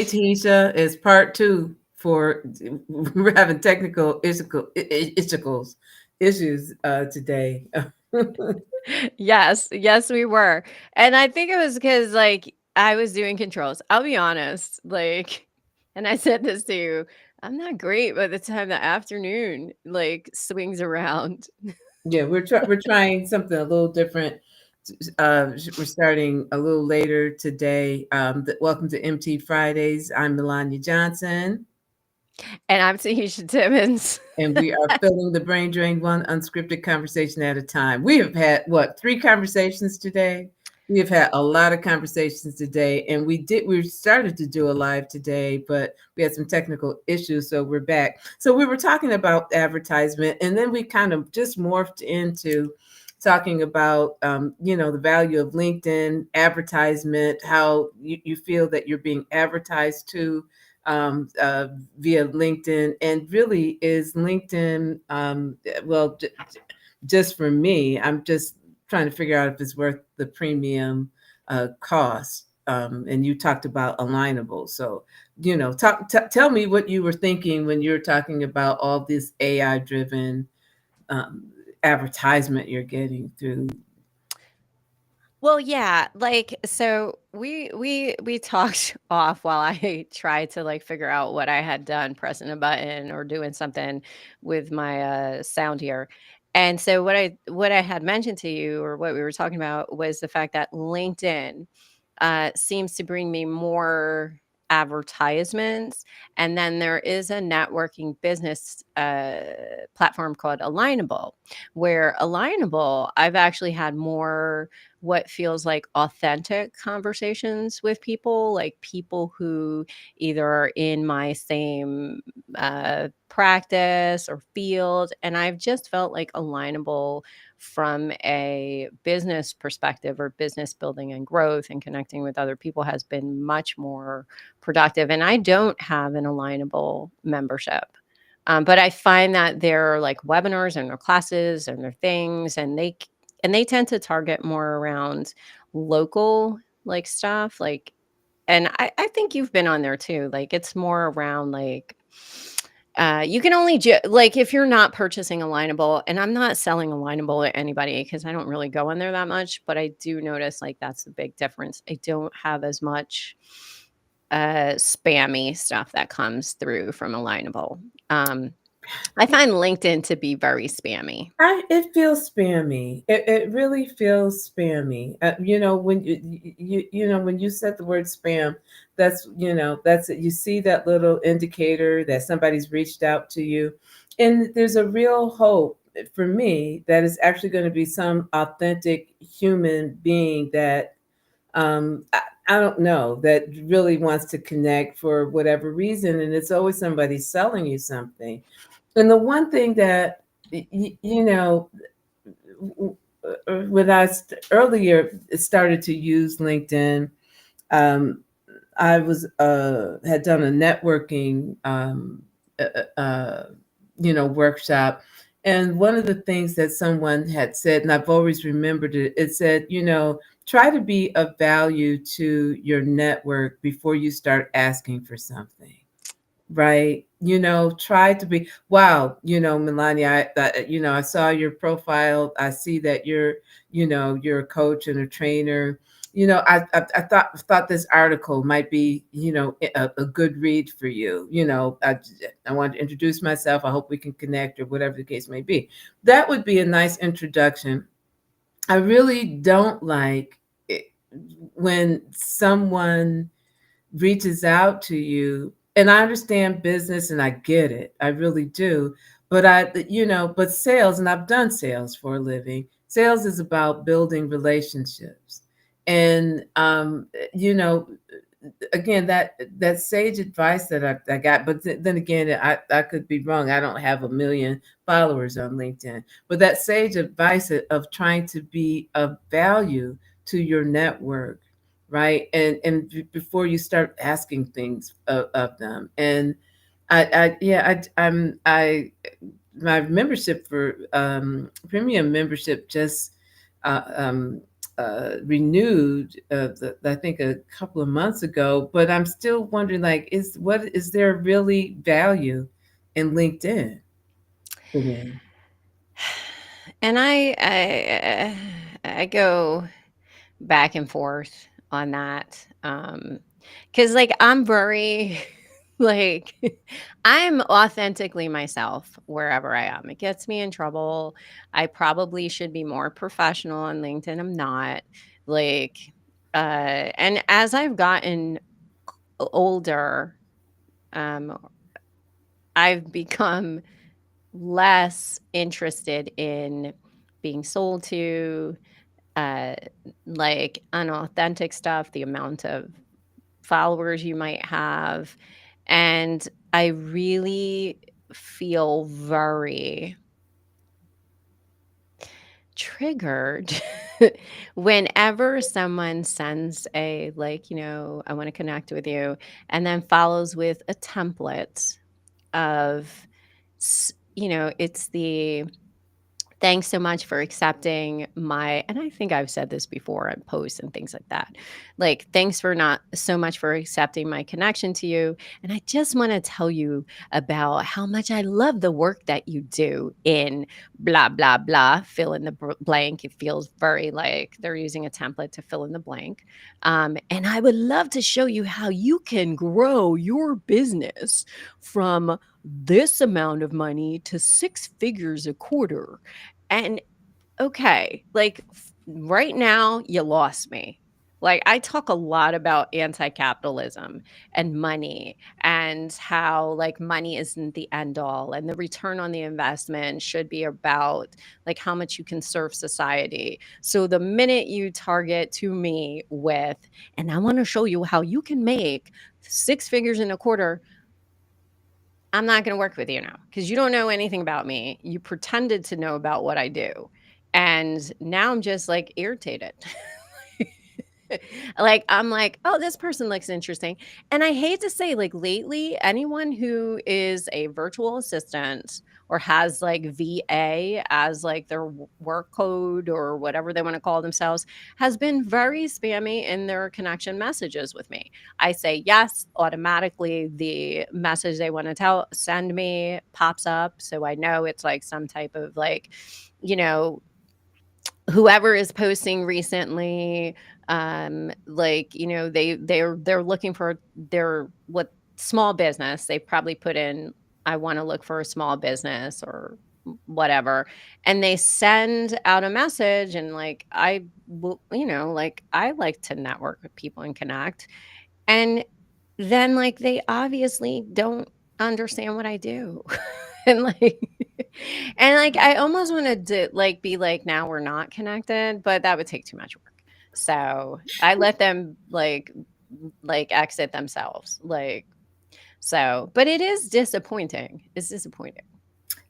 Tahitia is part two for we're having technical issues today. Yes, yes, we were. And I think it was because, like, I was doing controls. I'll be honest, like, and I said this to you, I'm not great by the time the afternoon, like, swings around. Yeah, we're trying something a little different. We're starting a little later today. Welcome to MT Fridays. I'm Melonya Johnson, And I'm Tahitia Timmons. and we are filling the brain drain one unscripted conversation at a time. We have had what, three conversations today? We have had a lot of conversations today, and we started to do a live today, but we had some technical issues, so we're back. So we were talking about advertisement, and then we kind of just morphed into talking about the value of LinkedIn advertisement, how you feel that you're being advertised to um, uh, via LinkedIn, and really is LinkedIn well just for me. I'm just trying to figure out if it's worth the premium cost. And you talked about alignable, so tell me what you were thinking when you're talking about all this AI driven um, advertisement you're getting through. Well, yeah, like so we talked off while I tried to like figure out what I had done pressing a button or doing something with my sound here. And so what I had mentioned to you or what we were talking about was the fact that LinkedIn seems to bring me more advertisements. And then there is a networking business platform called Alignable, where Alignable, I've actually had more what feels like authentic conversations with people, like people who either are in my same practice or field. And I've just felt like Alignable from a business perspective or business building and growth and connecting with other people has been much more productive. And I don't have an Alignable membership. But I find that their like webinars and their classes and their things, and they tend to target more around local like stuff. Like, and I think you've been on there too. Like, it's more around like you can only like if you're not purchasing Alignable, and I'm not selling Alignable to anybody because I don't really go in there that much, but I do notice like that's the big difference. I don't have as much spammy stuff that comes through from Alignable. Um, I find LinkedIn to be very spammy. It feels spammy. It really feels spammy. When when you said the word spam, that's it. You see that little indicator that somebody's reached out to you, and there's a real hope for me that it's actually going to be some authentic human being that I don't know, that really wants to connect for whatever reason, and it's always somebody selling you something. And the one thing that you know when earlier started to use LinkedIn, um, I was had done a networking workshop, and one of the things that someone had said, and I've always remembered it, it said, try to be of value to your network before you start asking for something. Right. Try to be, wow, Melania, I saw your profile. I see that you're a coach and a trainer. I thought this article might be, a good read for you. I want to introduce myself. I hope we can connect or whatever the case may be. That would be a nice introduction. I really don't like it when someone reaches out to you, and I understand business and I get it. I really do. But sales, and I've done sales for a living. Sales is about building relationships. And again, that sage advice that I got, but then again, I could be wrong. I don't have a million followers on LinkedIn, but that sage advice of trying to be of value to your network, right? And before you start asking things of them. And I yeah, I my membership for premium membership just uh, um, renewed, I think a couple of months ago. But I'm still wondering, like, is there really value in LinkedIn for me? And I go back and forth on that. Cause like I'm very like I'm authentically myself wherever I am. It gets me in trouble. I probably should be more professional on LinkedIn. I'm not. Like and as I've gotten older, um I've become less interested in being sold to, uh, like unauthentic stuff, the amount of followers you might have. And I really feel very triggered whenever someone sends a, like, I want to connect with you, and then follows with a template of, it's the thanks so much for accepting my, and I think I've said this before in posts and things like that. Like, thanks for not so much for accepting my connection to you. And I just want to tell you about how much I love the work that you do in blah, blah, blah, fill in the blank. It feels very like they're using a template to fill in the blank. And I would love to show you how you can grow your business from this amount of money to 6 figures a quarter. And okay, like right now, you lost me. Like, I talk a lot about anti-capitalism and money, and how like money isn't the end all, and the return on the investment should be about like how much you can serve society. So the minute you target to me with, and I want to show you how you can make 6 figures in a quarter, I'm not going to work with you now because you don't know anything about me. You pretended to know about what I do. And now I'm just like irritated. Like, I'm like, oh, this person looks interesting. And I hate to say, like, lately, anyone who is a virtual assistant or has like VA as like their work code or whatever they want to call themselves has been very spammy in their connection messages with me. I say yes, automatically the message they want to send me pops up. So I know it's like some type of like, you know, whoever is posting recently, like, they're looking for their what small business. They probably put in, I want to look for a small business or whatever, and they send out a message, and like I will, like I like to network with people and connect. And then like they obviously don't understand what I do. And like and like I almost wanted to like be like, now we're not connected, but that would take too much work. So I let them like exit themselves. Like, so, but it is disappointing. It's disappointing.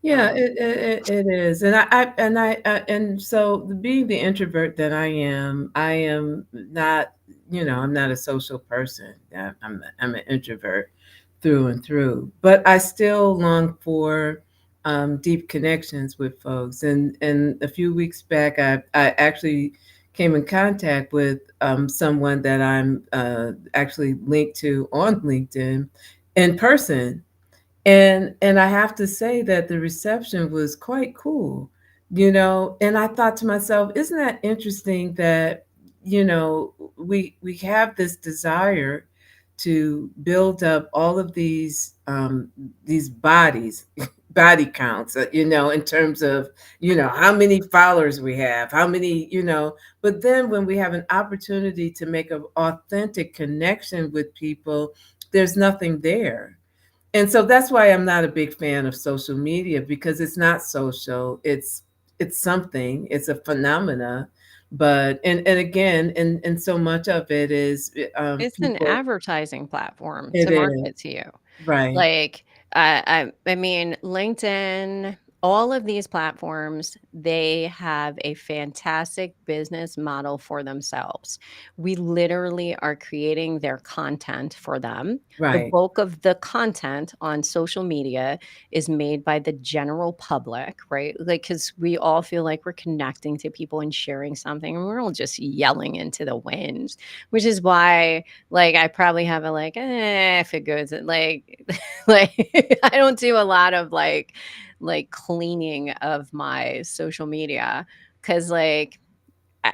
Yeah, Um it is, and and so being the introvert that I am not, I'm not a social person. I'm an introvert through and through, but I still long for deep connections with folks. And a few weeks back, I actually came in contact with someone that I'm actually linked to on LinkedIn in person, and I have to say that the reception was quite cool, and I thought to myself, isn't that interesting that, we have this desire to build up all of these bodies, body counts, in terms of, how many followers we have, how many, but then when we have an opportunity to make an authentic connection with people, there's nothing there. And so that's why I'm not a big fan of social media, because it's not social. It's something. It's a phenomena. But and again, and so much of it is it's an people. advertising platform It to is market to you. right. Like, I mean, LinkedIn, all of these platforms, they have a fantastic business model for themselves. We literally are creating their content for them. The Right. bulk of the content on social media is made by the general public, right? Like, because we all feel like we're connecting to people and sharing something, and we're all just yelling into the wind, which is why, like, I probably have a like, if it goes, like, like, I don't do a lot of like cleaning of my social media because like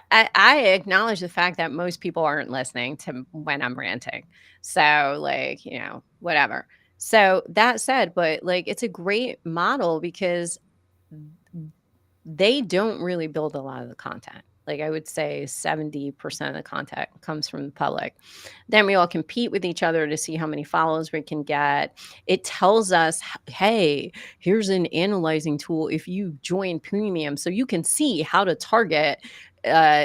I acknowledge the fact that most people aren't listening to when I'm ranting. So like, whatever. So that said, but like it's a great model because they don't really build a lot of the content. Like I would say 70% of the content comes from the public. Then we all compete with each other to see how many follows we can get. It tells us, hey, here's an analyzing tool if you join premium so you can see how to target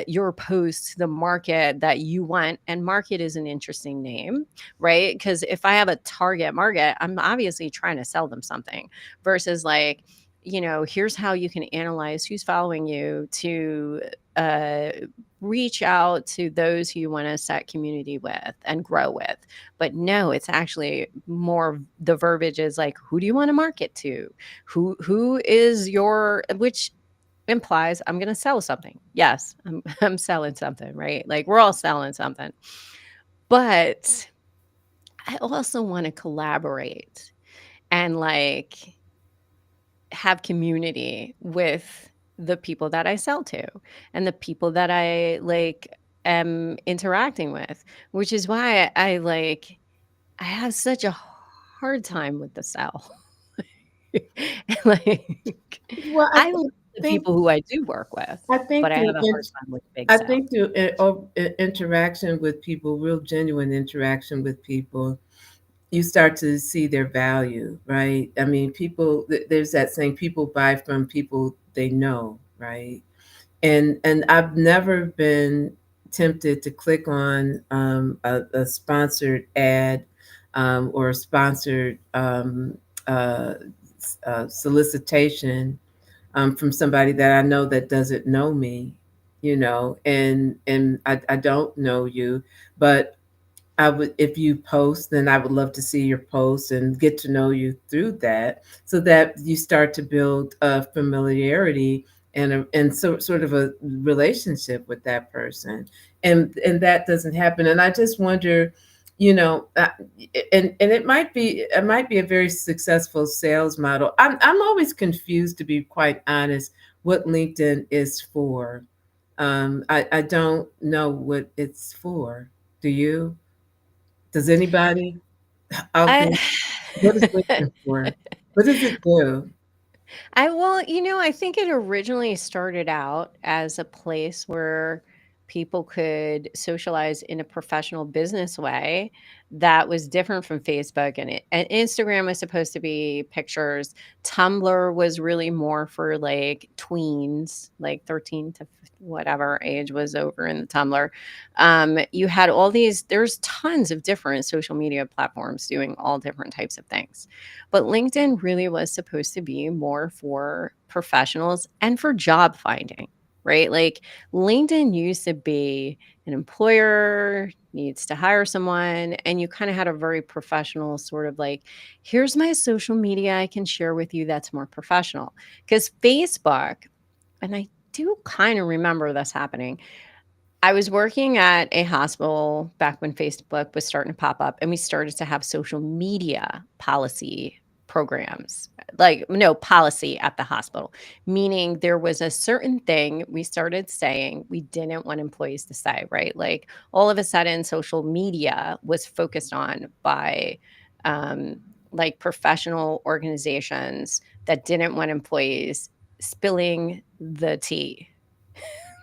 your post to the market that you want. And market is an interesting name, right? Because if I have a target market, I'm obviously trying to sell them something versus like, here's how you can analyze who's following you to uh, reach out to those who you want to set community with and grow with. But no, it's actually more the verbiage is like, who do you want to market to? Who is your, which implies I'm going to sell something. Yes, I'm selling something, right? Like we're all selling something. But I also want to collaborate and like have community with the people that I sell to and the people that I like am interacting with, which is why I like I have such a hard time with the sell. Like Well, I love the think people who I do work with, I but think I have through a hard time with big I sell. think through interaction with people, real genuine interaction with people, you start to see their value, right? I mean, people. There's that saying: people buy from people they know, right? And I've never been tempted to click on a sponsored ad or a sponsored uh, solicitation from somebody that I know that doesn't know me, and I don't know you, but I would, if you post, then I would love to see your post and get to know you through that, so that you start to build a familiarity and sort of a relationship with that person, and that doesn't happen. And I just wonder, you know, uh, and it might be a very successful sales model. I'm always confused, to be quite honest, what LinkedIn is for. I don't know what it's for. Do you? Does anybody out I there, what is LinkedIn for? What does it do? well, I think it originally started out as a place where people could socialize in a professional business way that was different from Facebook and Instagram was supposed to be pictures. Tumblr was really more for like tweens, like 13 to whatever age was over in the Tumblr. You had all these, there's tons of different social media platforms doing all different types of things. But LinkedIn really was supposed to be more for professionals and for job finding, right? Like LinkedIn used to be an employer needs to hire someone, and you kind of had a very professional sort of like, here's my social media I can share with you that's more professional. Because Facebook, and I do kind of remember this happening. I was working at a hospital back when Facebook was starting to pop up, and we started to have social media policy programs. Like, no, policy at the hospital, meaning there was a certain thing we started saying we didn't want employees to say, right? Like, all of a sudden, social media was focused on by um, like professional organizations that didn't want employees spilling the tea.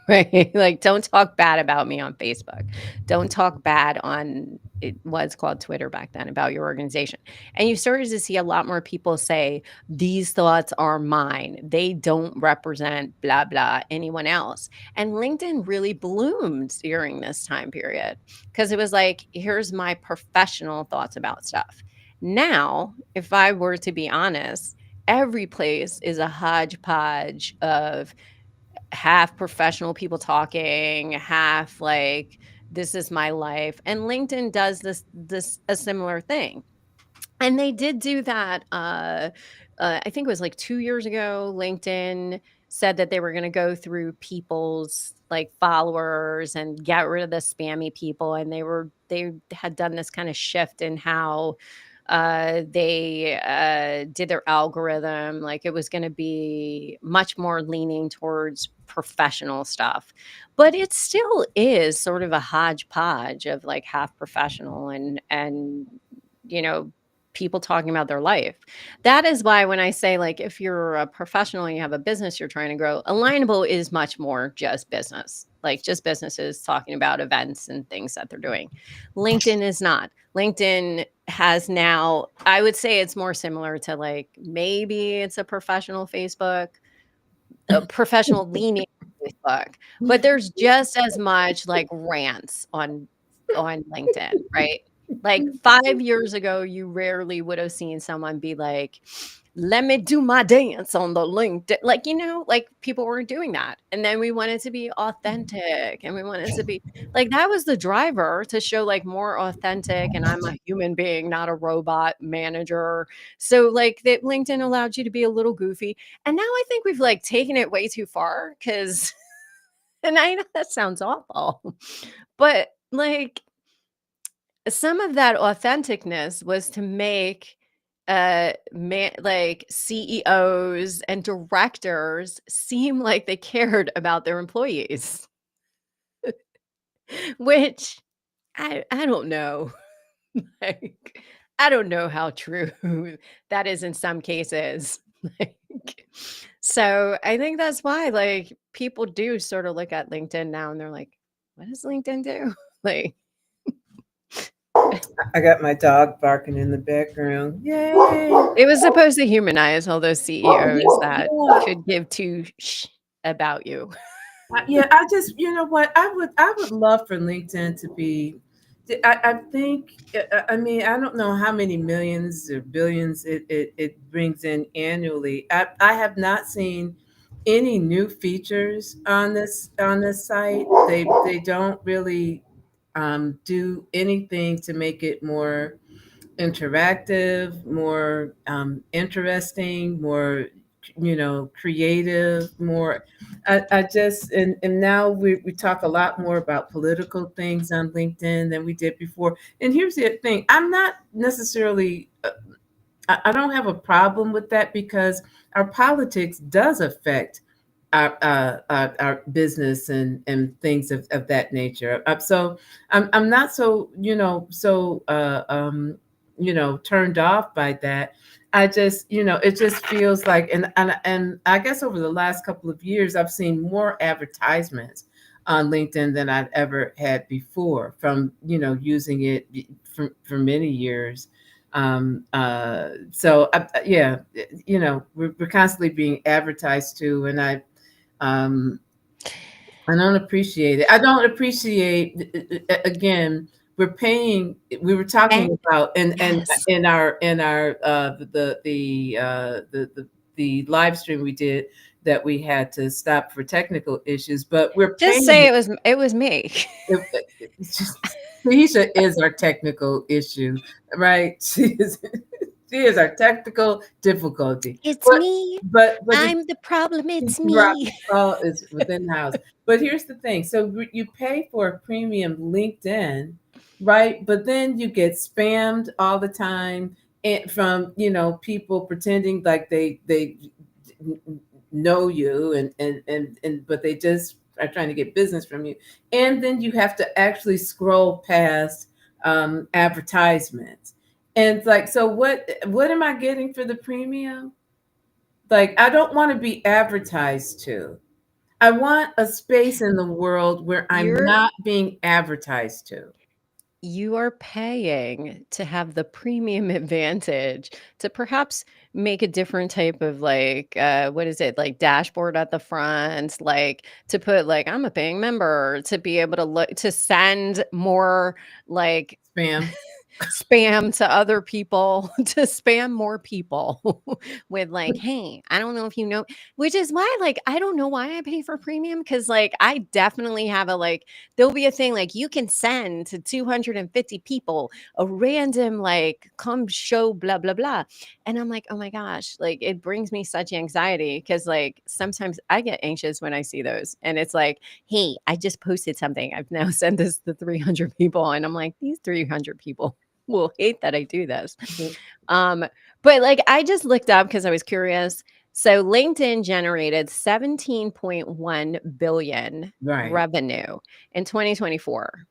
Right? Like, don't talk bad about me on Facebook. Don't talk bad on it was called Twitter back then about your organization. And you started to see a lot more people say, these thoughts are mine. They don't represent blah, blah, anyone else. And LinkedIn really bloomed during this time period because it was like, here's my professional thoughts about stuff. Now, if I were to be honest, every place is a hodgepodge of half professional people talking, half like this is my life. And LinkedIn does this a similar thing. And they did do that. I think it was like 2 years ago. LinkedIn said that they were going to go through people's like followers and get rid of the spammy people. And they had done this kind of shift in how they did their algorithm. Like it was going to be much more leaning towards professional stuff, but it still is sort of a hodgepodge of like half professional and you know people talking about their life. That is why when I say like if you're a professional and you have a business you're trying to grow, Alignable is much more just business, like just businesses talking about events and things that they're doing. LinkedIn is not. LinkedIn has now, I would say it's more similar to like maybe it's a professional Facebook, a professional leaning Facebook, but there's just as much like rants on LinkedIn, right? Like 5 years ago, you rarely would have seen someone be like, "Let me do my dance on the LinkedIn." Like, like people weren't doing that. And then we wanted to be authentic and we wanted to be like that was the driver to show like more authentic and I'm a human being, not a robot manager. So like that LinkedIn allowed you to be a little goofy. And now I think we've like taken it way too far cuz and I know that sounds awful. But like some of that authenticness was to make like CEOs and directors seem like they cared about their employees, which I don't know. Like I don't know how true that is in some cases. Like so I think that's why like people do sort of look at LinkedIn now and they're like, what does LinkedIn do? Like I got my dog barking in the background. Yay! it was supposed to humanize all those CEOs that Yeah. could give two about you. Yeah, I just, you know what, I would love for LinkedIn to be. I think, I mean, I don't know how many millions or billions it brings in annually. I have not seen any new features on this site. They don't really do anything to make it more interactive, more interesting, more, creative, more. I just, and now we talk a lot more about political things on LinkedIn than we did before. And here's the thing: I'm not necessarily. I don't have a problem with that because our politics does affect our business and things of that nature. So I'm not so, turned off by that. I just, it just feels like, and I guess over the last couple of years I've seen more advertisements on LinkedIn than I've ever had before from, using it for many years. So yeah, we're constantly being advertised to, and um, I don't appreciate it. I don't appreciate, again, we're paying. We were talking And about and yes. in our the live stream we did, that we had to stop for technical issues, but we're Just paying. say it was me. It's just, Tahisha is our technical issue, right? She is our technical difficulty. It's But me. but the I'm the problem. It's rock me. all is within the house. But here's the thing: so you pay for a premium LinkedIn, right? But then you get spammed all the time, and from, people pretending like they know you, and but they just are trying to get business from you. And then you have to actually scroll past advertisements. And it's like, so what am I getting for the premium? Like, I don't want to be advertised to. I want a space in the world where I'm You're not being advertised to. you are paying to have the premium advantage to perhaps make a different type of like what is it, like dashboard at the front, like to put like I'm a paying member to be able to look to send more like Spam. spam to other people to spam more people with like, hey, I don't know if you know, which is why like I don't know why I pay for premium because like I definitely have a like there'll be a thing like you can send to 250 people a random like come show blah blah blah. And I'm like, oh my gosh, like it brings me such anxiety because like sometimes I get anxious when I see those. And it's like, hey, I just posted something. I've now sent this to 300 people. And I'm like, these 300 people will hate that I do this. Um, but like I just looked up because I was curious. So LinkedIn generated 17.1 billion Right. revenue in 2024.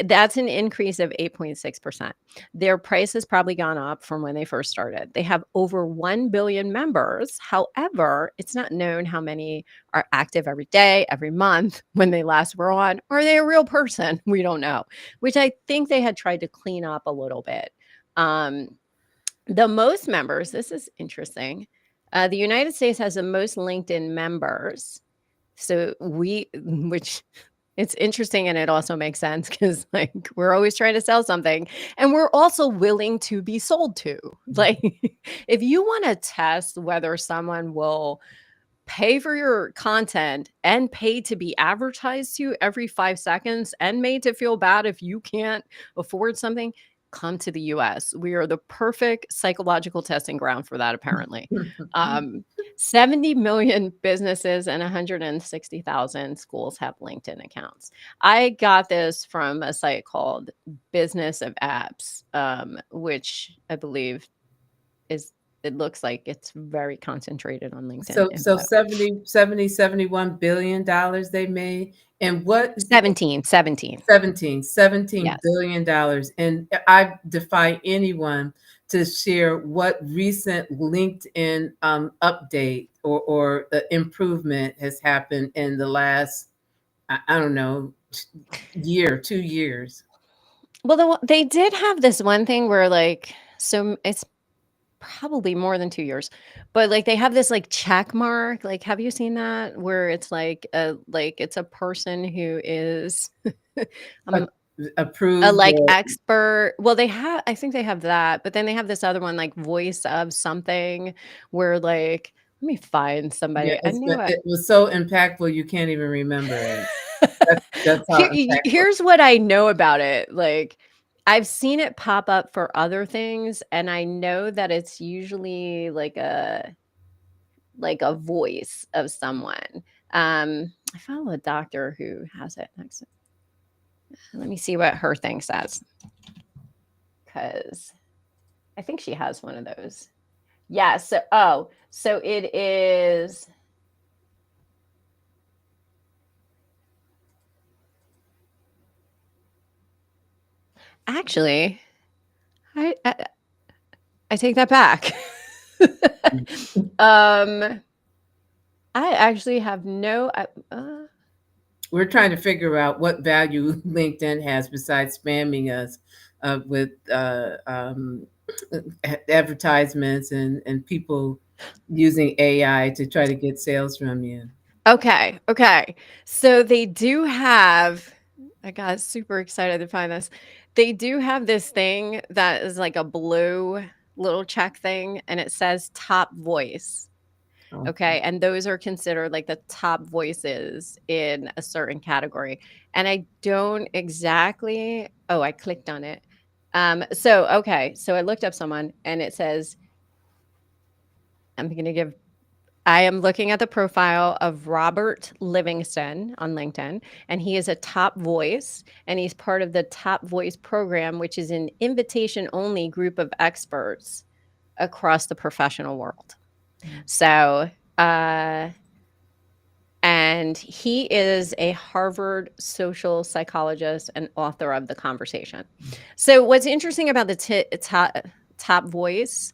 That's an increase of 8.6%. Their price has probably gone up from when they first started. They have over 1 billion members. However, it's not known how many are active every day, every month, when they last were on. Are they a real person? We don't know, which I think they had tried to clean up a little bit. The most members, this is interesting. The United States has the most LinkedIn members. So which it's interesting and it also makes sense because like we're always trying to sell something and we're also willing to be sold to. Like if you want to test whether someone will pay for your content and pay to be advertised to every 5 seconds and made to feel bad if you can't afford something, come to the US. We are the perfect psychological testing ground for that, apparently. 70 million businesses and 160,000 schools have LinkedIn accounts. I got this from a site called Business of Apps, which I believe is it looks like it's very concentrated on LinkedIn So info. 71 billion dollars they made. And what 17. 17 Yes. billion dollars. And I defy anyone to share what recent LinkedIn update or improvement has happened in the last, I don't know, year, 2 years. Well, they did have this one thing where like so it's probably more than 2 years, but like they have this like check mark. Like, have you seen that where it's like it's a person who is A- um a Approved like or expert. Well, they have I think they have that, but then they have this other one like voice of something where like let me find yeah, somebody. I knew it. it was so impactful you can't even remember it. That's how impactful. Here's what I know about it. Like, I've seen it pop up for other things, and I know that it's usually like a voice of someone. I follow a doctor who has it next. Let me see what her thing says, because I think she has one of those. Yeah. So it is. Actually, I I take that back. um, I actually have no. We're trying to figure out what value LinkedIn has besides spamming us with advertisements and people using AI to try to get sales from you. Okay. So they do have. I got super excited to find this. They do have this thing that is like a blue little check thing, and it says top voice. Oh, Okay. And those are considered like the top voices in a certain category. And I don't exactly, oh, I clicked on it. Okay. So I looked up someone and it says, I'm going to give, I am looking at the profile of Robert Livingston on LinkedIn, and he is a top voice and he's part of the Top Voice program, which is an invitation only group of experts across the professional world. So, and he is a Harvard social psychologist and author of The Conversation. So, what's interesting about the top voice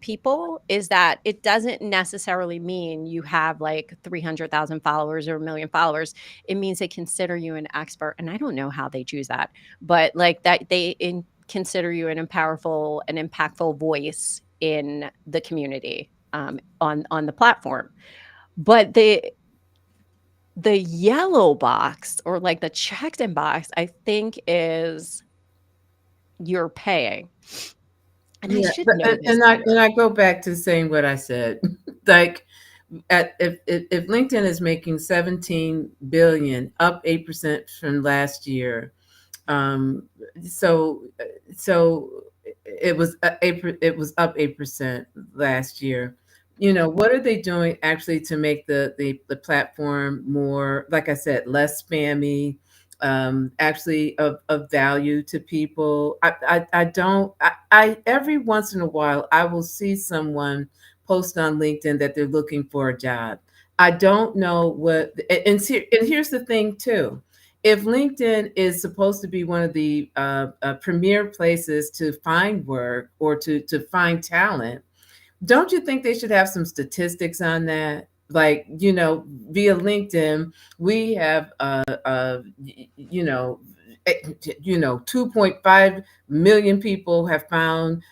people is that it doesn't necessarily mean you have like 300,000 followers or a million followers. It means they consider you an expert. And I don't know how they choose that, but like that consider you an powerful and impactful voice in the community on the platform. But the yellow box or like the checked in box, I think is you're paying. And I Yeah, should but know this and better. I go back to saying what I said. Like, if LinkedIn is making 17 billion, up 8% from last year, um, so so it was up 8% last year. You know, what are they doing actually to make the platform more, like I said, less spammy, actually of value to people? I don't I every once in a while I will see someone post on LinkedIn that they're looking for a job. I don't know what, and here's the thing too. If LinkedIn is supposed to be one of the premier places to find work or to find talent, don't you think they should have some statistics on that? Like, you know, via LinkedIn, we have, you know, 2.5 million people have found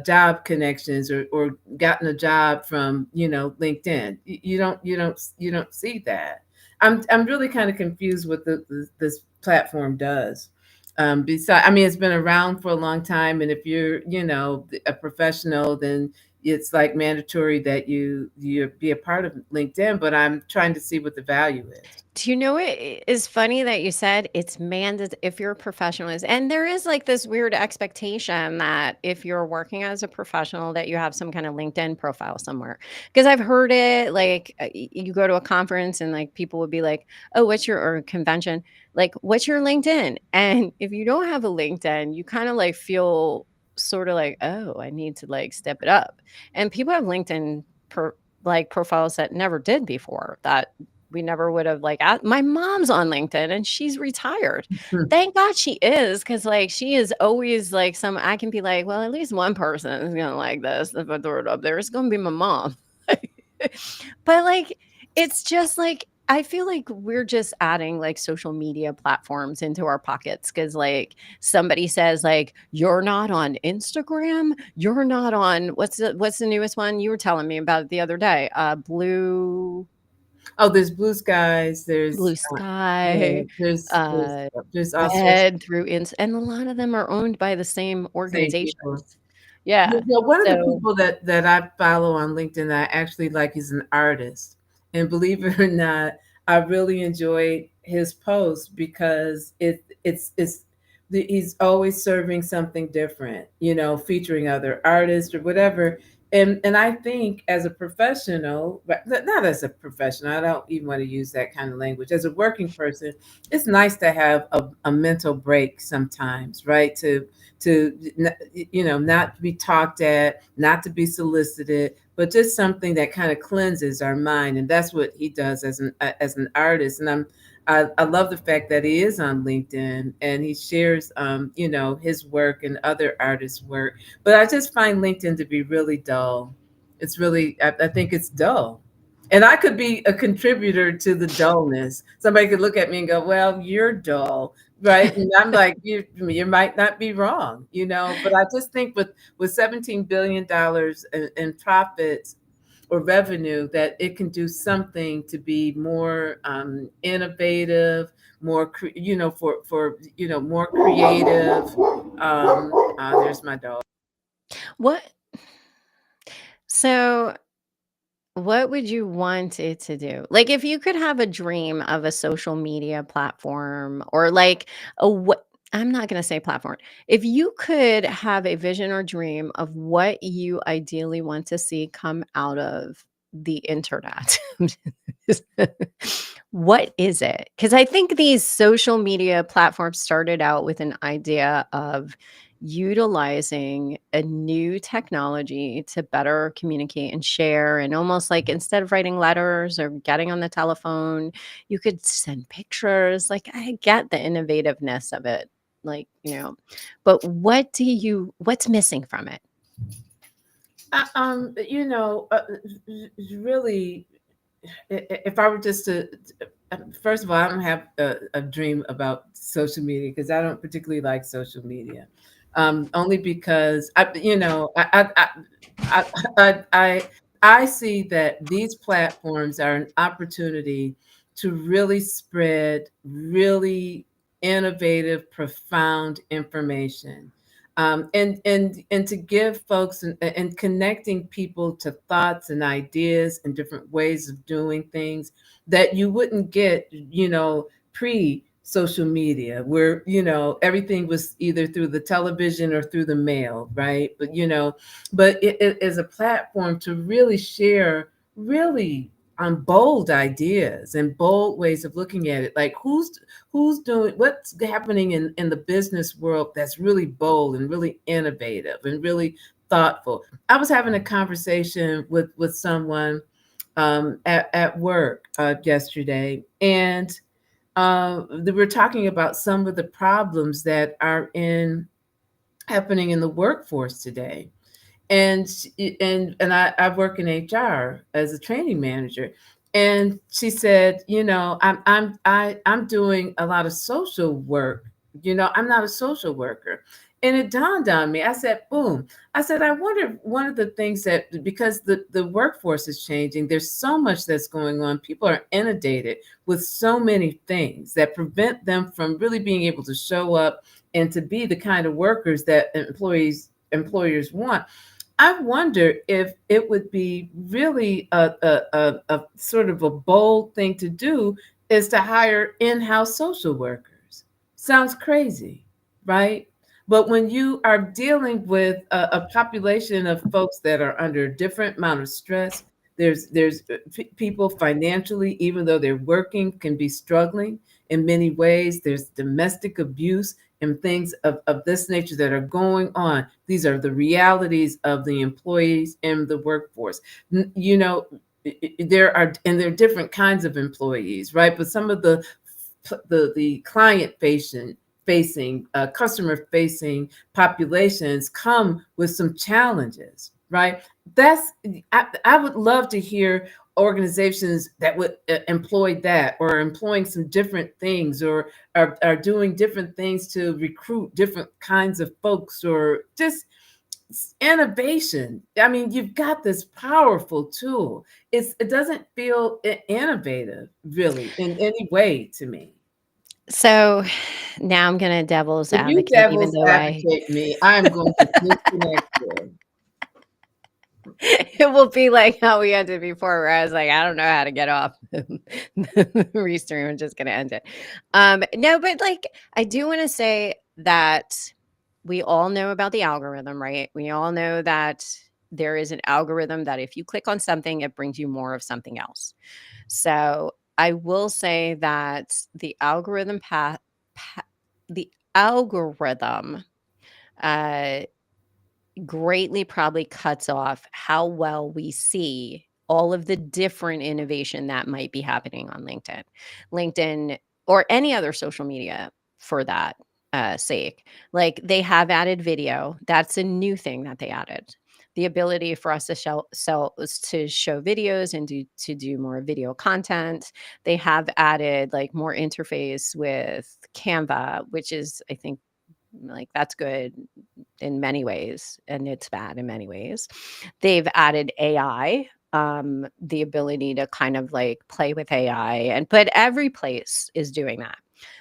job connections or gotten a job from, you know, LinkedIn. You don't see that. I'm really kind of confused what this platform does. Besides, I mean, it's been around for a long time, and if you're, you know, a professional, then it's like mandatory that you be a part of LinkedIn, but I'm trying to see what the value is. Do you know it is funny that you said it's mandated if you're a professional is and there is like this weird expectation that if you're working as a professional that you have some kind of LinkedIn profile somewhere. Because I've heard it like you go to a conference and like people would be like, "Oh, what's your or a convention? Like, what's your LinkedIn?" And if you don't have a LinkedIn, you kind of like feel sort of like, "Oh, I need to like step it up." And people have LinkedIn like profiles that never did before that we never would have, like, my mom's on LinkedIn and she's retired. Hmm. Thank God she is, because like, she is always, like, some I can be like, "Well, at least one person is gonna like this if I throw it up there. It's gonna be my mom." But, like, it's just, like I feel like we're just adding, like, social media platforms into our pockets because like, somebody says, like, "You're not on Instagram? You're not on" what's the newest one? You were telling me about it the other day, Oh, there's Blue Skies. Blue Yeah, Sky, uh, there's all sorts of Red through ins and a lot of them are owned by the same same people. organizations. Yeah. Yeah, one of the So people that I follow on LinkedIn that I actually like is an artist. And believe it or not, I really enjoyed his posts because he's always serving something different, you know, featuring other artists or whatever. And I think as a professional, but not as a professional, I don't even want to use that kind of language. As a working person, it's nice to have a mental break sometimes, right? You know, not to be talked at, not to be solicited, but just something that kind of cleanses our mind. And that's what he does as an artist. And I love the fact that he is on LinkedIn and he shares, you know, his work and other artists' work. But I just find LinkedIn to be really dull. It's really, I think it's dull. And I could be a contributor to the dullness. Somebody could look at me and go, "Well, you're dull." Right. And I'm like, you might not be wrong, you know, but I just think with $17 billion in profits or revenue, that it can do something to be more innovative, more, you know, you know, more creative. There's my dog. what so what would you want it to do? Like, if you could have a dream of a social media platform or like a what I'm not gonna say platform. If you could have a vision or dream of what you ideally want to see come out of the internet, what is it? Because I think these social media platforms started out with an idea of utilizing a new technology to better communicate and share and almost like instead of writing letters or getting on the telephone, you could send pictures. Like I get the innovativeness of it. Like, but what's missing from it? You know, really, if I were just to, first of all, I don't have a dream about social media because I don't particularly like social media. Only because you know, I, I, I, I see that these platforms are an opportunity to really spread really innovative, profound information. And to give folks and connecting people to thoughts and ideas and different ways of doing things that you wouldn't get, pre social media, where everything was either through the television or through the mail, right? But it is a platform to really share really bold ideas and bold ways of looking at it. Like who's doing what's happening in the business world that's really bold and really innovative and really thoughtful. I was having a conversation with someone at work yesterday, and they were talking about some of the problems that are in happening in the workforce today. And I work in HR as a training manager. And she said, I'm doing a lot of social work. I'm not a social worker. And it dawned on me. I said, boom. I said, I wonder one of the things that, because the workforce is changing, there's so much that's going on. People are inundated with so many things that prevent them from really being able to show up and to be the kind of workers that employers want. I wonder if it would be really a sort of a bold thing to do is to hire in-house social workers. Sounds crazy, right? But when you are dealing with a population of folks that are under a different amount of stress, there's people financially, even though they're working, can be struggling in many ways. There's domestic abuse and things of this nature that are going on. These are the realities of the employees in the workforce. There are different kinds of employees, right? But some of the client facing customer facing populations come with some challenges, right? I would love to hear organizations that would employ that, or employing some different things, or are doing different things to recruit different kinds of folks, or just innovation. I mean, you've got this powerful tool. It doesn't feel innovative really in any way to me. So now I'm gonna devil's If you advocate, even devil's though I advocate me, I'm going to disconnect you. it will be like how we ended before, where I was like, I don't know how to get off the restream. I'm just gonna end it. No, but like I do want to say that we all know about the algorithm, right? We all know that there is an algorithm that if you click on something, it brings you more of something else. So I will say that the algorithm uh, greatly probably cuts off how well we see all of the different innovation that might be happening on LinkedIn, or any other social media for that sake. Like they have added video. That's a new thing that they added. The ability for us to show videos and to do more video content. They have added like more interface with Canva, which is, I think, like that's good in many ways and it's bad in many ways. They've added AI, the ability to kind of like play with AI, but every place is doing that.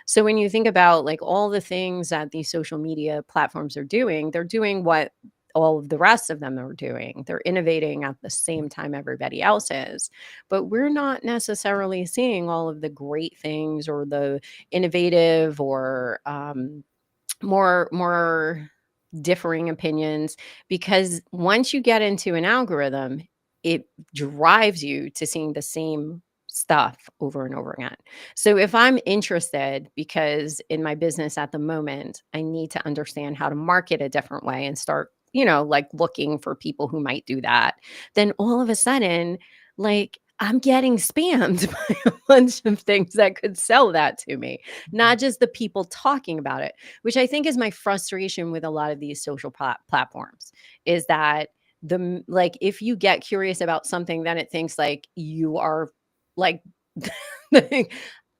So when you think about like all the things that these social media platforms are doing, they're doing what all of the rest of them are doing. They're innovating at the same time everybody else is. But we're not necessarily seeing all of the great things or the innovative or more differing opinions, because once you get into an algorithm, it drives you to seeing the same stuff over and over again. So if I'm interested, because in my business at the moment, I need to understand how to market a different way and start, like looking for people who might do that, then all of a sudden, like I'm getting spammed by a bunch of things that could sell that to me, not just the people talking about it, which I think is my frustration with a lot of these social platforms, is that like if you get curious about something, then it thinks like you are like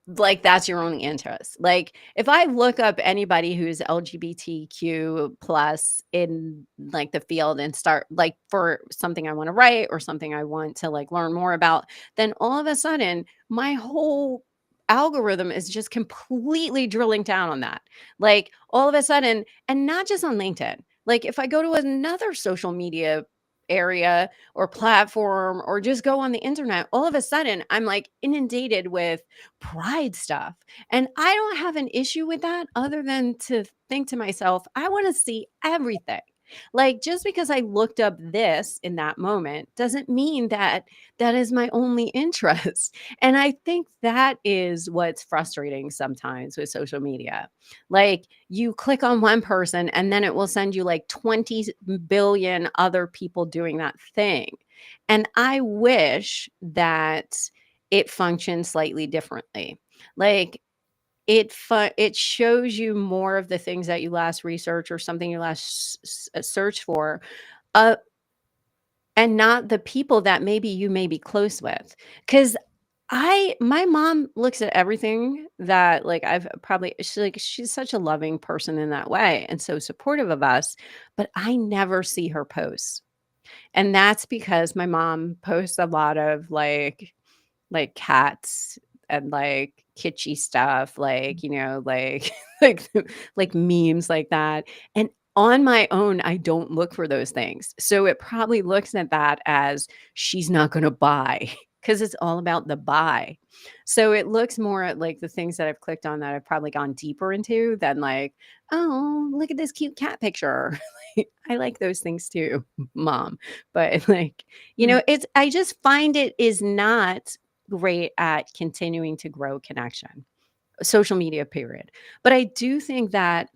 like that's your only interest. Like if I look up anybody who's LGBTQ plus in like the field and start like for something I want to write or something I want to like learn more about, then all of a sudden my whole algorithm is just completely drilling down on that. Like all of a sudden, and not just on LinkedIn. Like if I go to another social media area or platform or just go on the internet, all of a sudden I'm like inundated with pride stuff. And I don't have an issue with that other than to think to myself, I want to see everything. Like just because I looked up this in that moment doesn't mean that that is my only interest. And I think that is what's frustrating sometimes with social media. Like you click on one person and then it will send you like 20 billion other people doing that thing. And I wish that it functioned slightly differently. Like it shows you more of the things that you last research or something you last search for, uh, and not the people that maybe you may be close with. Because my mom looks at everything that like I've probably she's such a loving person in that way and so supportive of us, but I never see her post. And that's because my mom posts a lot of like cats and like kitschy stuff, like, like like memes like that. And on my own, I don't look for those things. So it probably looks at that as she's not going to buy because it's all about the buy. So it looks more at like the things that I've clicked on that I've probably gone deeper into than like, oh, look at this cute cat picture. I like those things too, mom. But like, Mm. it's I just find it is not great at continuing to grow connection, social media, period. But I do think that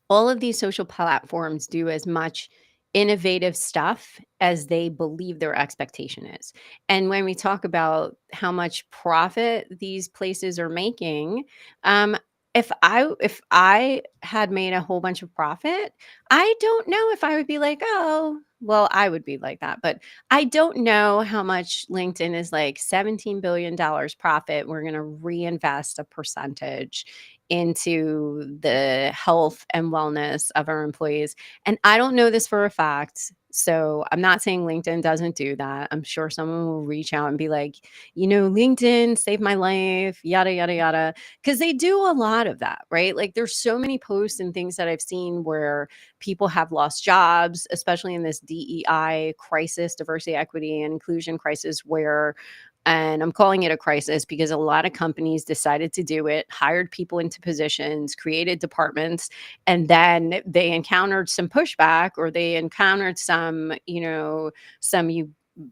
all of these social platforms do as much innovative stuff as they believe their expectation is. And when we talk about how much profit these places are making, um, if I had made a whole bunch of profit, I don't know if I would be like, oh, well, I would be like that, but I don't know how much LinkedIn is like $17 billion profit. We're going to reinvest a percentage into the health and wellness of our employees. And I don't know this for a fact. So I'm not saying LinkedIn doesn't do that. I'm sure someone will reach out and be like, LinkedIn saved my life, yada, yada, yada. Because they do a lot of that, right? Like there's so many posts and things that I've seen where people have lost jobs, especially in this DEI crisis, diversity, equity, and inclusion crisis, where and I'm calling it a crisis because a lot of companies decided to do it, hired people into positions, created departments, and then they encountered some pushback or they encountered some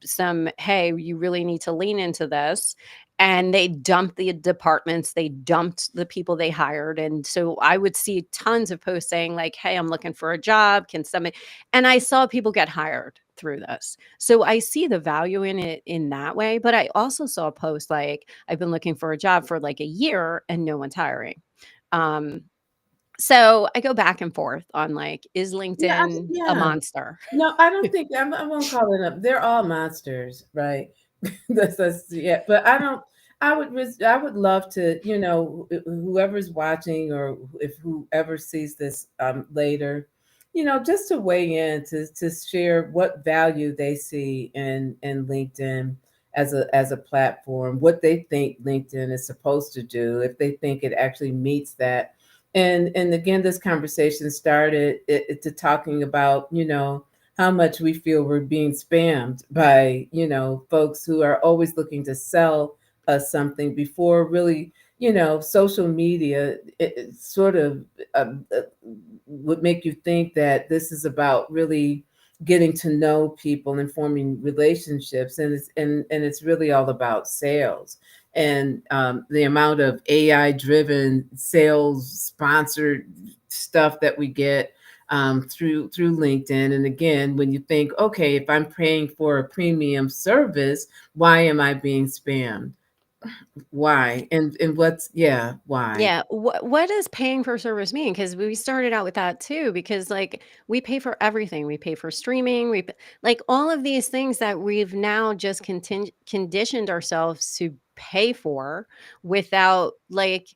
some, hey, you really need to lean into this. And they dumped the departments, they dumped the people they hired. And so I would see tons of posts saying, like, hey, I'm looking for a job. Can somebody, and I saw people get hired through this. So I see the value in it in that way. But I also saw a post like, I've been looking for a job for like a year and no one's hiring. Um, so I go back and forth on like, is Yeah, LinkedIn a yeah. monster? No, I don't think I won't call it up. They're all monsters, right? That's yeah. But I don't. I would love to, whoever's watching or if whoever sees this later, just to weigh in to share what value they see in LinkedIn as a platform, what they think LinkedIn is supposed to do, if they think it actually meets that. And again, this conversation started to talking about, how much we feel we're being spammed by, folks who are always looking to sell us something before really, social media it sort of would make you think that this is about really getting to know people and forming relationships, and it's really all about sales. And the amount of AI driven sales sponsored stuff that we get through LinkedIn. And again, when you think, okay, if I'm paying for a premium service, why am I being spammed? Why? And what's yeah, why? Yeah, what does paying for service mean? Because we started out with that too, because like we pay for everything. We pay for streaming, like all of these things that we've now just conditioned ourselves to pay for without like,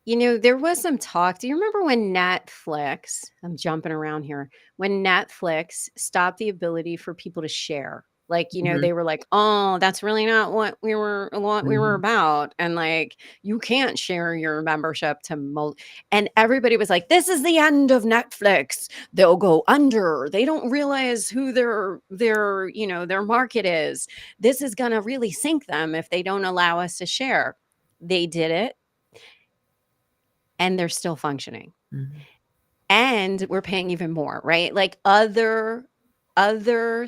there was some talk. Do you remember when Netflix, I'm jumping around here, when Netflix stopped the ability for people to share? Like, Mhm. they were like, "Oh, that's really not what we were Mhm. about." And like, you can't share your membership to and everybody was like, "This is the end of Netflix. They'll go under. They don't realize who their market is. This is going to really sink them if they don't allow us to share." They did it, and they're still functioning. Mhm. And we're paying even more, right? Like other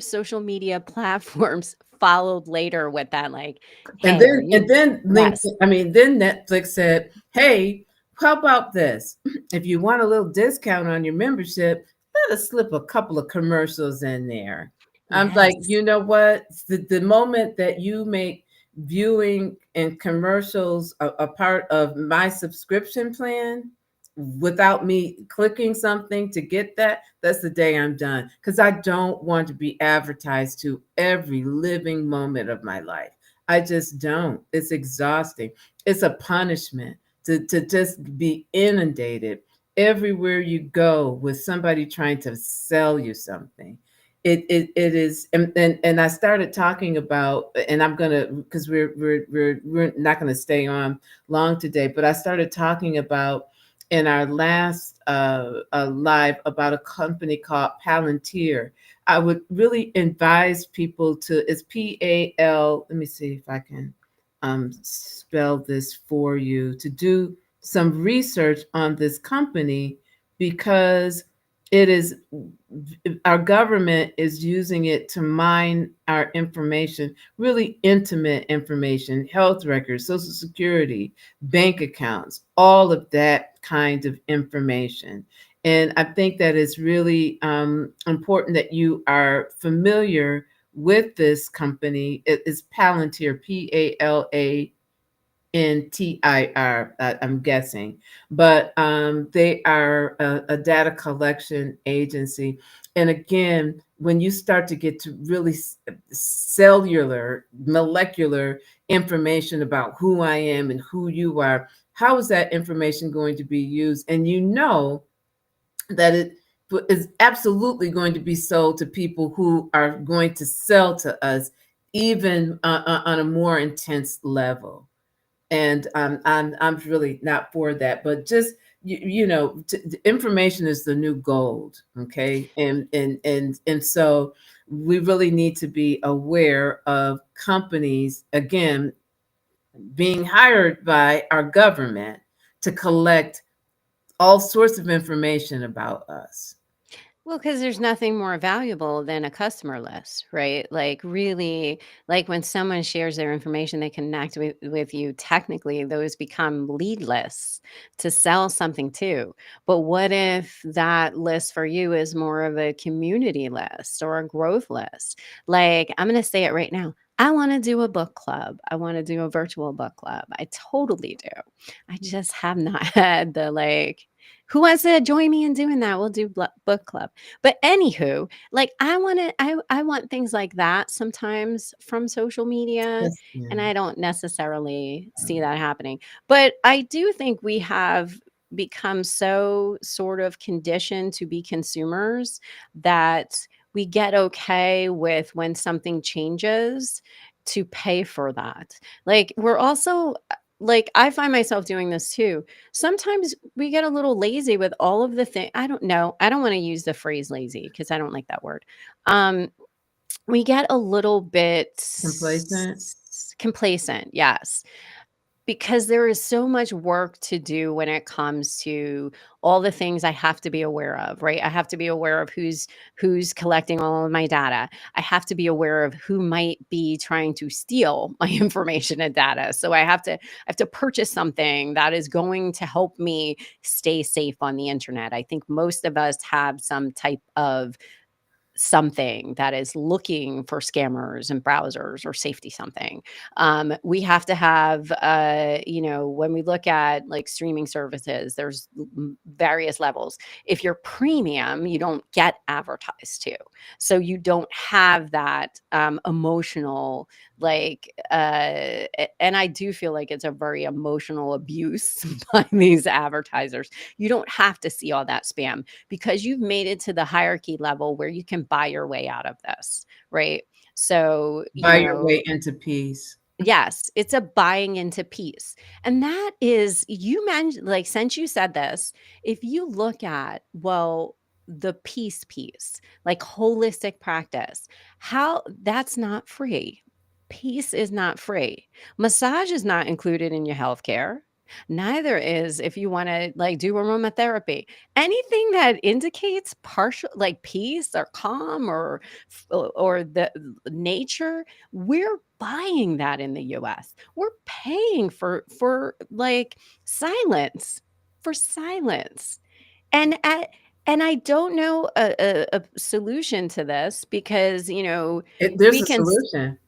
social media platforms followed later with that, like, And "Hey, are you?" then Yes. then Netflix said, "Hey, how about this? If you want a little discount on your membership, let us slip a couple of commercials in there." I'm like, Yes. you know what? The moment that you make viewing and commercials a part of my subscription plan without me clicking something to get that, that's the day I'm done. Because I don't want to be advertised to every living moment of my life. I just don't. It's exhausting. It's a punishment to just be inundated everywhere you go with somebody trying to sell you something. It is, and I started talking about, and I'm gonna, because we're not gonna stay on long today, but I started talking about in our last live about a company called Palantir. I would really advise people to, it's PAL. Let me see if I can spell this for you, to do some research on this company, because it is, our government is using it to mine our information, really intimate information, health records, social security, bank accounts, all of that kind of information. And I think that it's really important that you are familiar with this company. It is Palantir, Palantir, I'm guessing, but they are a data collection agency. And again, when you start to get to really cellular, molecular information about who I am and who you are, how is that information going to be used? And you know that it is absolutely going to be sold to people who are going to sell to us, even on a more intense level. And I'm really not for that. But just information is the new gold, okay? And so we really need to be aware of companies, again, being hired by our government to collect all sorts of information about us. Well, because there's nothing more valuable than a customer list, right? Like, really, like when someone shares their information, they connect with you. Technically, those become lead lists to sell something to. But what if that list for you is more of a community list or a growth list? Like, I'm going to say it right now. I want to do a book club. I want to do a virtual book club. I totally do. I just have not had the like, who wants to join me in doing that? We'll do book club. But anywho, like, I want things like that sometimes from social media, Yes, yeah. and I don't necessarily see that happening. But I do think we have become so sort of conditioned to be consumers that we get okay with when something changes to pay for that. Like, we're also like, I find myself doing this too. Sometimes we get a little lazy with all of the thing. I don't know. I don't want to use the phrase lazy because I don't like that word. Um, we get a little bit Complacent. complacent. Yes, because there is so much work to do when it comes to all the things I have to be aware of, right? I have to be aware of who's collecting all of my data. I have to be aware of who might be trying to steal my information and data. So I have to purchase something that is going to help me stay safe on the internet. I think most of us have some type of something that is looking for scammers and browsers or safety something. We have to have, when we look at like streaming services, there's various levels. If you're premium, you don't get advertised to. So you don't have that emotional like, and I do feel like it's a very emotional abuse by these advertisers. You don't have to see all that spam because you've made it to the hierarchy level where you can buy your way out of this, right? So, Buy your way into peace. yes, it's a buying into peace. And that is, you mentioned, like, since you said this, if you look at, well, the peace piece, like holistic practice, how that's not free. Peace is not free. Massage is not included in your healthcare. Neither is if you want to like do aromatherapy. Anything that indicates partial like peace or calm or the nature, we're buying that in the US. We're paying for silence, for silence. And at and I don't know a solution to this because, There's we a can solution.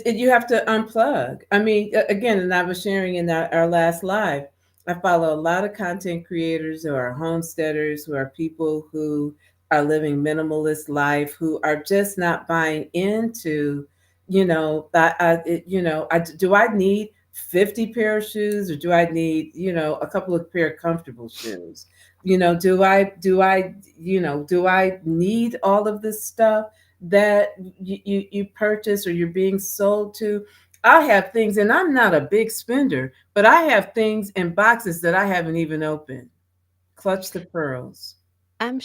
You have to unplug. I mean, again, and I was sharing in our last live. I follow a lot of content creators who are homesteaders, who are people who are living minimalist life, who are just not buying into, that. Do I need 50 pair of shoes, or do I need, a couple of pair of comfortable shoes? Do I need all of this stuff that you purchase or you're being sold to? I have things, and I'm not a big spender, but I have things in boxes that I haven't even opened. Clutch the pearls. I'm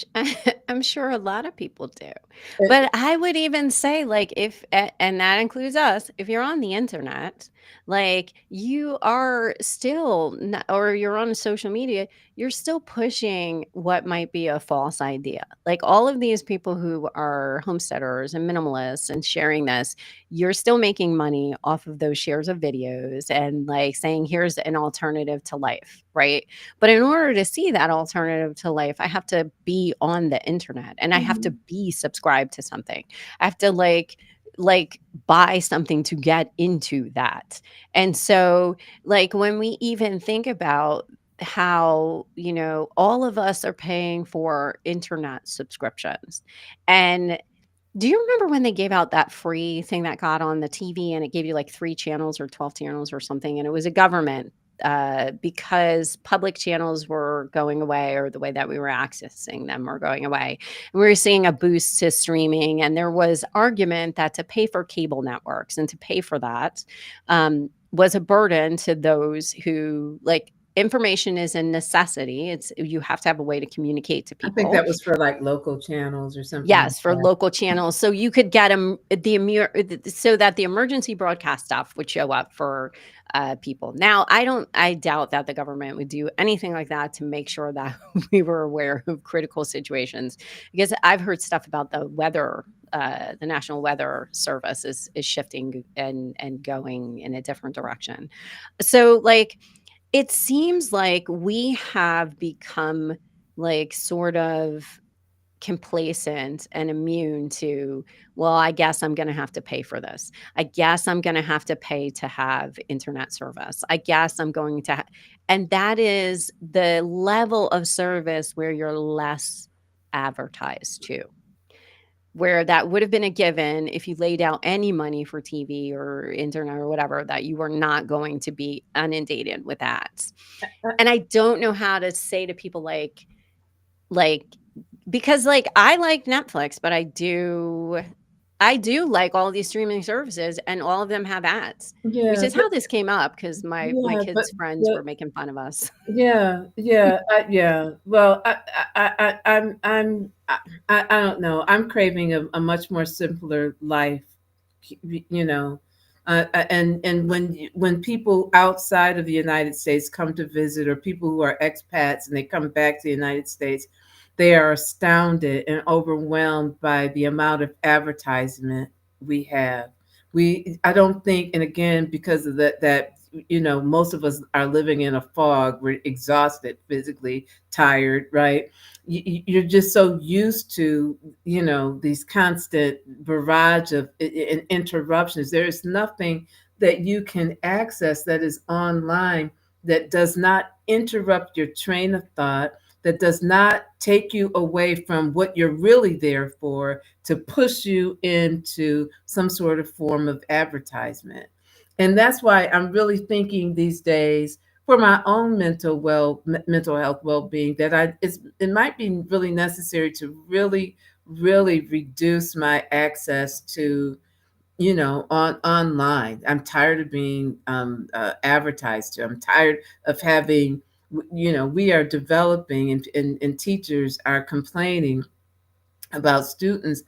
sure a lot of people do. It- But I would even say, like, and that includes us, if you're on the internet, like, you are still, or you're on social media, you're still pushing what might be a false idea. Like, all of these people who are homesteaders and minimalists and sharing this, you're still making money off of those shares of videos and like saying, here's an alternative to life, right? But in order to see that alternative to life, I have to be on the internet and I have to Mhm. be subscribed to something. I have to like buy something to get into that. And so like when we even think about how, all of us are paying for internet subscriptions. And do you remember when they gave out that free thing that got on the TV and it gave you like 3 channels or 12 channels or something, and it was a government, because public channels were going away or the way that we were accessing them were going away. And we were seeing a boost to streaming, and there was argument that to pay for cable networks and to pay for that, was a burden to those who like information is a necessity. It's you have to have a way to communicate to I think people. that was for like local channels or something like Yes, for that. local channels, so you could get 'em so that the emergency broadcast stuff would show up for, people. Now, I doubt that the government would do anything like that to make sure that we were aware of critical situations, because I've heard stuff about the weather, the National Weather Service is shifting and going in a different direction. So, like, it seems like we have become, like, sort of complacent and immune to, well, I guess I'm going to have to pay for this. I guess I'm going to have to pay to have internet service. I guess I'm going to and that is the level of service where you're less advertised to, where that would have been a given if you laid out any money for TV or internet or whatever, that you were not going to be inundated with ads. And I don't know how to say to people like because, like, I like Netflix, but I do like all these streaming services, and all of them have ads, which Yeah, is how this came up because my yeah, kids' friends were making fun of us. yeah. Well, I don't know. I'm craving a much more simpler life, you know. And when people outside of the United States come to visit, or people who are expats and they come back to the United States, they are astounded and overwhelmed by the amount of advertisement we have. I don't think, and again, because of that, most of us are living in a fog. We're exhausted, physically tired, right? You're just so used to, these constant barrage of interruptions. There is nothing that you can access that is online that does not interrupt your train of thought, that does not take you away from what you're really there for, to push you into some sort of form of advertisement. And that's why I'm really thinking these days for my own mental health well-being, that it might be really necessary to really reduce my access to, online. I'm tired of being advertised to. I'm tired of having, we are developing, and teachers are complaining about students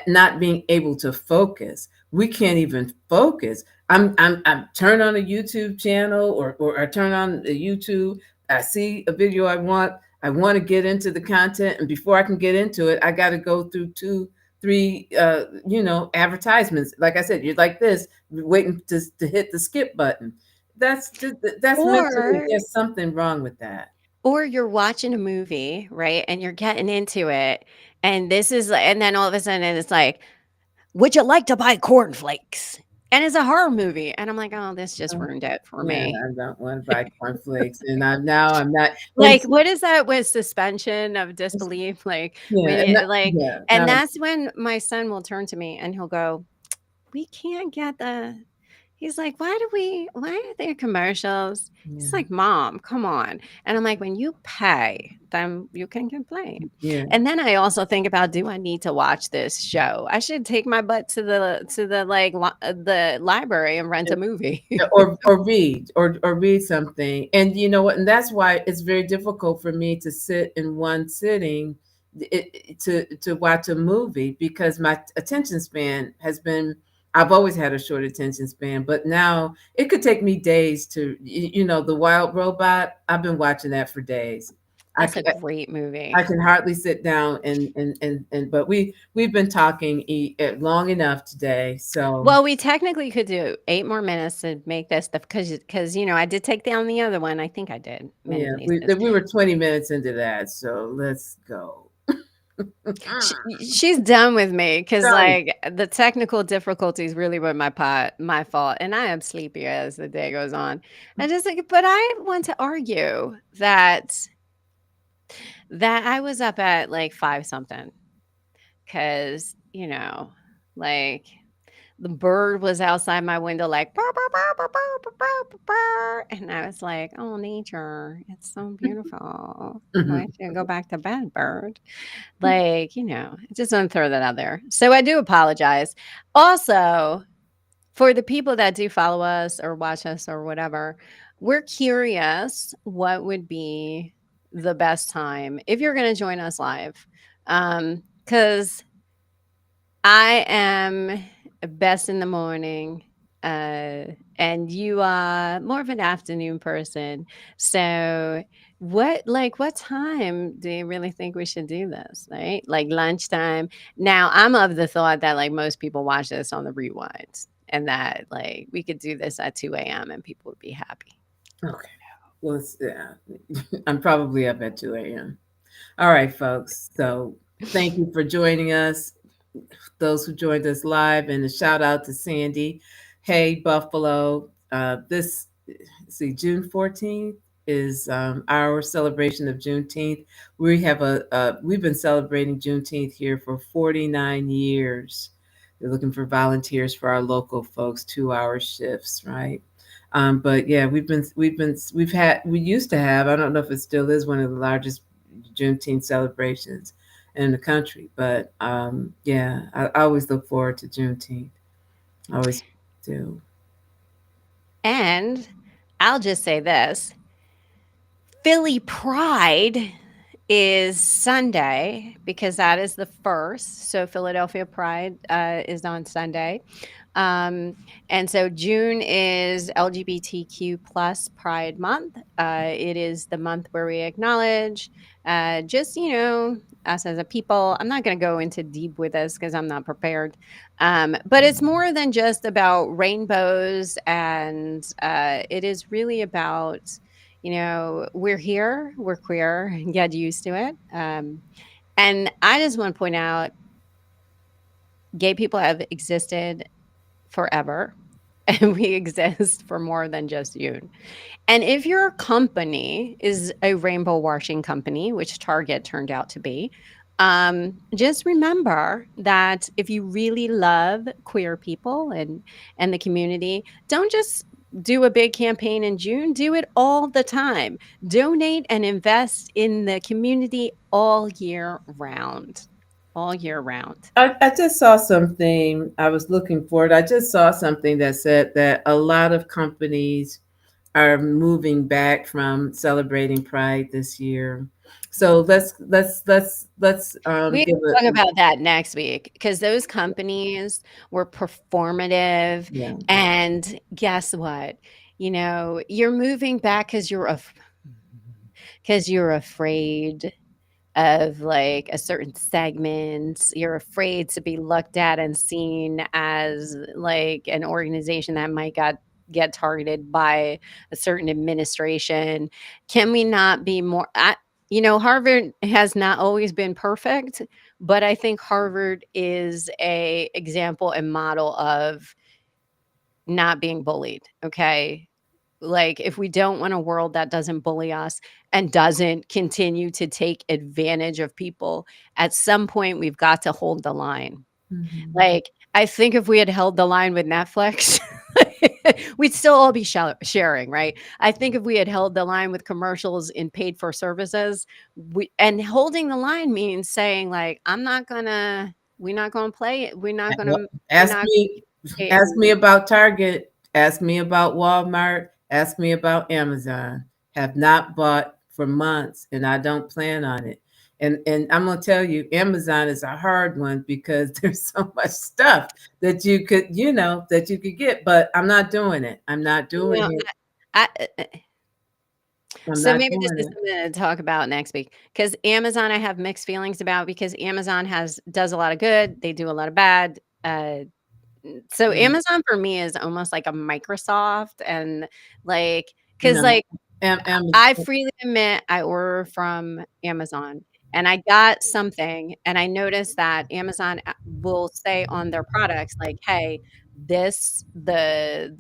not being able to focus. We can't even focus. I'm turn on a YouTube channel, or I turn on the YouTube. I see a video I want to get into the content, and before I can get into it, I got to go through two, three, advertisements. Like I said, you're like this, waiting to hit the skip button. That's mentally, Or there's something wrong with that. or you're watching a movie, right? And you're getting into it, and and then all of a sudden it's like, "Would you like to buy cornflakes?" And it's a horror movie, and I'm like, "Oh, this just ruined it for Yeah, me." I don't want to buy cornflakes, and I'm not. When Like, what is that with suspension of disbelief? Like, when Yeah, it like yeah, and no, that's when my son will turn to me and he'll go, "We can't get the." He's like, why are there commercials?" He's yeah, like, "Mom, come on." And I'm like, "When you pay, then you can complain." yeah, And then I also think about, do I need to watch this show? I should take my butt to the library and rent a movie. or read something. And you know what? And that's why it's very difficult for me to sit in one sitting, to watch a movie, because my attention span has been. I've always had a short attention span, but now it could take me days to, the Wild Robot. I've been watching that for days. I That's c- a great I movie. can hardly sit down, and but we've been talking long enough today, so Well, we technically could do 8 more minutes to make this stuff because I did take down the other one. I think I did, Many yeah, we Nieces. we were 20 minutes into that, so let's go. Sh she's done with me because, Done. like, the technical difficulties really were my fault, and I am sleepy as the day goes on. I just think but I want to argue that I was up at, like, 5 something because like, the bird was outside my window like, "Burr, burr, burr, burr, burr, burr, burr, burr, burr," and I was like, "Oh, nature, it's so beautiful. Why Mhm. don't you go back to bed, bird?" Like, I just want to throw that out there. So I do apologize. Also, for the people that do follow us or watch us or whatever, we're curious what would be the best time if you're going to join us live. Because I am best in the morning, uh, and you are more of an afternoon person. So, what time do you really think we should do this? Right, like lunchtime. Now, I'm of the thought that like most people watch this on the rewind, and that like we could do this at 2 a.m. and people would be happy. Okay. Well, yeah, I'm probably up at 2 a.m. All right, folks. So thank you for joining us, those who joined us live, and a shout out to Sandy. Hey, Buffalo. This, see, June 14th is our celebration of Juneteenth. We've been celebrating Juneteenth here for 49 years. We're looking for volunteers for our local folks, 2-hour shifts, right? But yeah, we used to have, I don't know if it still is, one of the largest Juneteenth celebrations in the country. But yeah, I always look forward to Juneteenth. I always do. And I'll just say this: Philly Pride is Sunday because that is the first. So Philadelphia Pride is on Sunday. Um, and so June is LGBTQ plus Pride Month. It is the month where we acknowledge just, us as a people. I'm not going to go into deep with this because I'm not prepared. But it's more than just about rainbows. And it is really about, we're here, we're queer, get used to it. And I just want to point out gay people have existed forever. and we exist for more than just you. And if your company is a rainbow washing company, which Target turned out to be, just remember that if you really love queer people and the community, don't just do a big campaign in June. Do it all the time. Donate and invest in the community all year round. All year round. I just saw something. I was looking for it. I just saw something that said that a lot of companies are moving back from celebrating Pride this year. So let's We give can talk it. about that next week because those companies were performative. Yeah. And guess what? You're moving back because you're afraid of like a certain segment. You're afraid to be looked at and seen as like an organization that might get targeted by a certain administration. Can we not be more Harvard has not always been perfect, but I think Harvard is a example and model of not being bullied, okay? Like, if we don't want a world that doesn't bully us and doesn't continue to take advantage of people, at some point, we've got to hold the line. Mhm. Like, I think if we had held the line with Netflix, we'd still all be sharing, right? I think if we had held the line with commercials in paid for services, and holding the line means saying like, we're not gonna play it. Well, We're ask not me, gonna ask me about Target. Ask me about Walmart. Ask me about Amazon. Have not bought for months, and I don't plan on it. And I'm gonna tell you, Amazon is a hard one because there's so much stuff that you could get, but I'm not doing it. I'm not you doing know, it. I I'm So not maybe this doing is it. something to talk about next week because Amazon I have mixed feelings about because Amazon does a lot of good, they do a lot of bad. So Mm, Amazon for me is almost like a Microsoft and like because no, like I Amazon. freely admit I order from Amazon and I got something and I noticed that Amazon will say on their products like, "Hey, this what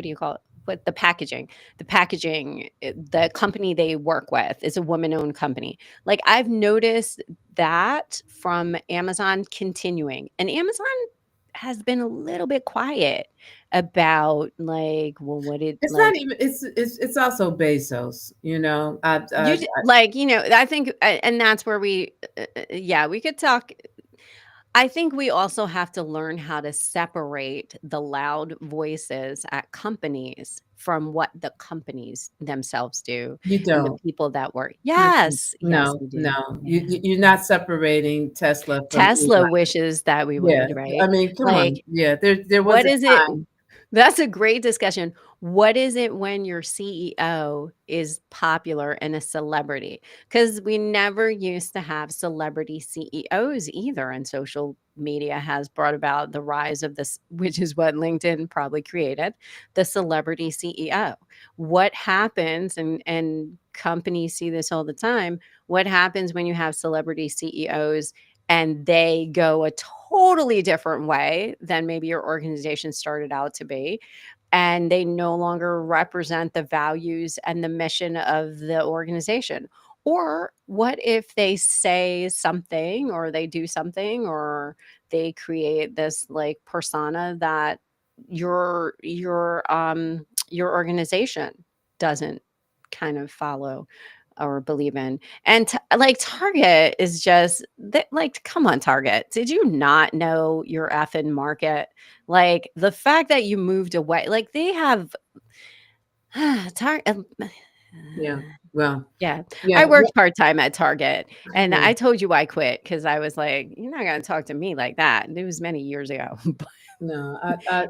do you call it? What the packaging, the company they work with is a woman-owned company." Like I've noticed that from Amazon continuing, and Amazon has been a little bit quiet about like, well, what it It's not like even. It's also Bezos. I think, and that's where yeah, we could talk. I think we also have to learn how to separate the loud voices at companies from what the companies themselves do You and the don't. people that work. Mm-mm. Yes, yes, No, we do. no. Yeah. You're not separating Tesla from Tesla Elon. wishes that we Yeah. would, I right? mean, come on. Like, Yeah. There was what a is it time. That's a great discussion. What is it when your CEO is popular and a celebrity? Because we never used to have celebrity CEOs either, and social media has brought about the rise of this, which is what LinkedIn probably created, the celebrity CEO. What happens, and companies see this all the time, what happens when you have celebrity CEOs and they go a totally different way than maybe your organization started out to be, and they no longer represent the values and the mission of the organization? Or what if they say something or they do something or they create this like persona that your organization doesn't kind of follow or believe in? And like Target is just like, come on, Target. Did you not know your effing market? Like the fact that you moved away, like they have Target. Yeah. Well, Yeah, yeah. I Well, worked part time at Target, and yeah. I told you I quit because I was like, "You're not gonna talk to me like that." And it was many years ago, No,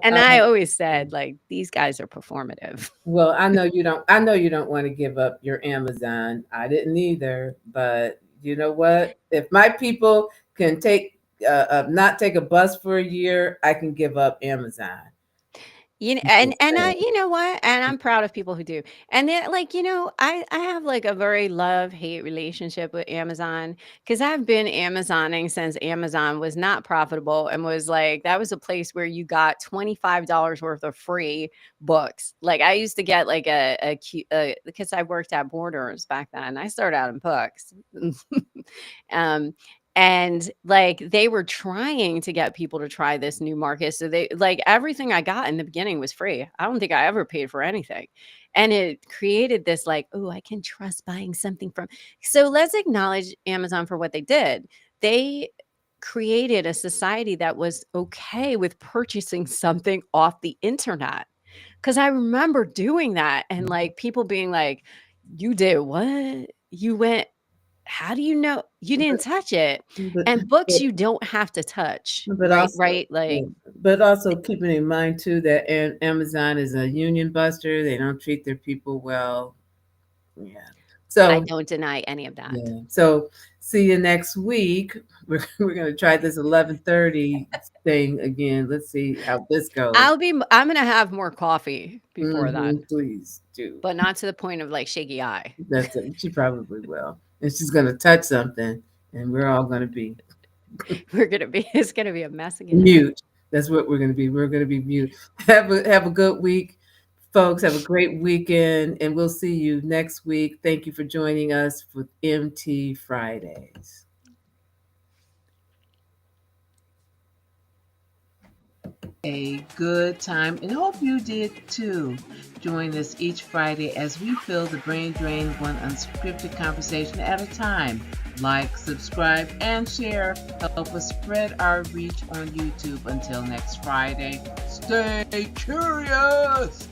and I always said, like, "These guys are performative." well, I know you don't. I know you don't want to give up your Amazon. I didn't either. But you know what? If my people can not take a bus for a year, I can give up Amazon. you know what? And I'm proud of people who do. And then, like, I have like a very love-hate relationship with Amazon because I've been Amazoning since Amazon was not profitable and was like that was a place where you got $25 worth of free books. Like I used to get like because I worked at Borders back then. I started out in books. um and like they were trying to get people to try this new market. So they like everything I got in the beginning was free. I don't think I ever paid for anything. And it created this like, oh, I can trust buying something from. So let's acknowledge Amazon for what they did. They created a society that was okay with purchasing something off the internet. Cause I remember doing that and like people being like, you did what? You went how do you know you didn't touch it? But, And books but, you don't have to touch, but right? also, Right? yeah, Like, but also keeping in mind too that Amazon is a union buster. They don't treat their people well. Yeah. I So don't deny any of that. yeah. So see you next week. We're gonna try this 11:30 thing again. Let's see how this goes. I'm gonna have more coffee before then, Please do. but not to the point of like shaky eye. That's it. She probably will, and she's gonna touch something, and we're all gonna be It's gonna be a mess again. mute. That's what we're gonna be. We're gonna be mute. Have a good week, folks. Have a great weekend, and we'll see you next week. Thank you for joining us for MT Fridays. A good time, and hope you did too. Join us each Friday as we fill the brain drain one unscripted conversation at a time. Like, subscribe, and share. Help us spread our reach on YouTube. Until next Friday, stay curious.